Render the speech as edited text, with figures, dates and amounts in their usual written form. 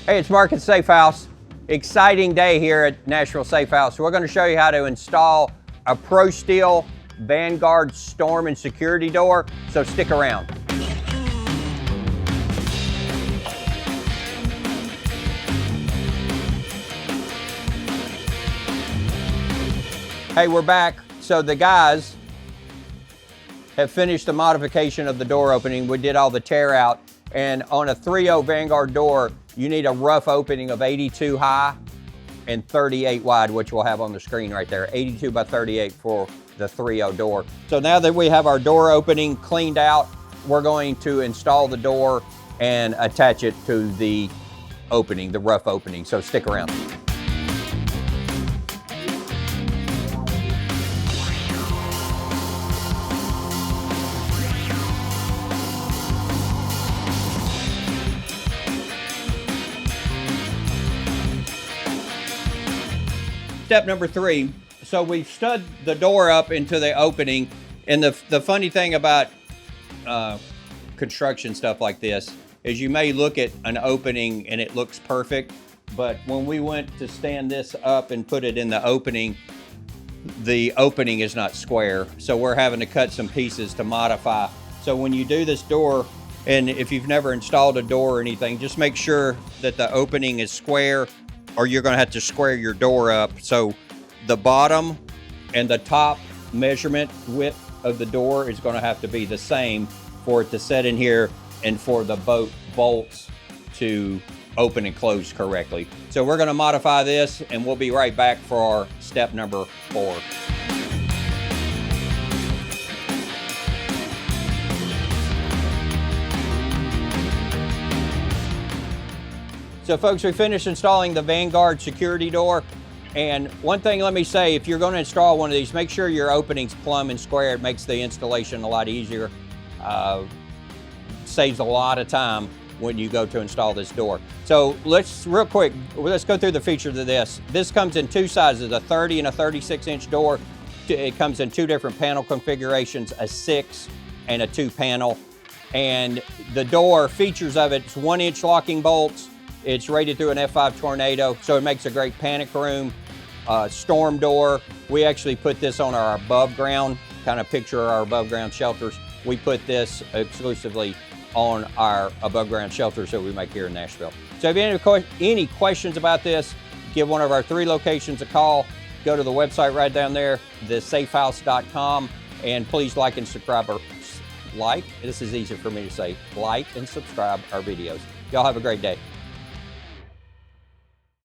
Hey, it's Mark at Safe House. Exciting day here at Nashville Safe House. We're going to show you how to install a ProSteel Vanguard storm and security door, so stick around. Hey, we're back. So the guys have finished the modification of the door opening. We did all the tear out, and on a 3.0 Vanguard door, you need a rough opening of 82 high and 38 wide, which we'll have on the screen right there. 82 by 38 for the 3.0 door. So now that we have our door opening cleaned out, we're going to install the door and attach it to the opening, the rough opening. So stick around. Step number 3, so we've stud the door up into the opening, and the funny thing about construction stuff like this is you may look at an opening and it looks perfect, but when we went to stand this up and put it in the opening is not square, so we're having to cut some pieces to modify. So when you do this door, and if you've never installed a door or anything, just make sure that the opening is square, or you're gonna have to square your door up. So the bottom and the top measurement width of the door is gonna have to be the same for it to set in here and for the bolts to open and close correctly. So we're gonna modify this, and we'll be right back for our step number 4. So folks, we finished installing the Vanguard security door. And one thing let me say, if you're gonna install one of these, make sure your opening's plumb and square. It makes the installation a lot easier. Saves a lot of time when you go to install this door. So real quick, let's go through the features of this. This comes in 2 sizes, a 30 and a 36-inch door. It comes in 2 different panel configurations, a 6 and a 2 panel. And the door features of it's 1-inch locking bolts. It's rated through an F5 tornado, so it makes a great panic room, storm door. We actually put this on our above ground, kind of picture our above ground shelters. We put this exclusively on our above ground shelters that we make here in Nashville. So if you have any questions about this, give one of our 3 locations a call. Go to the website right down there, thesafehouse.com, and please like and subscribe. This is easy for me to say, like and subscribe our videos. Y'all have a great day.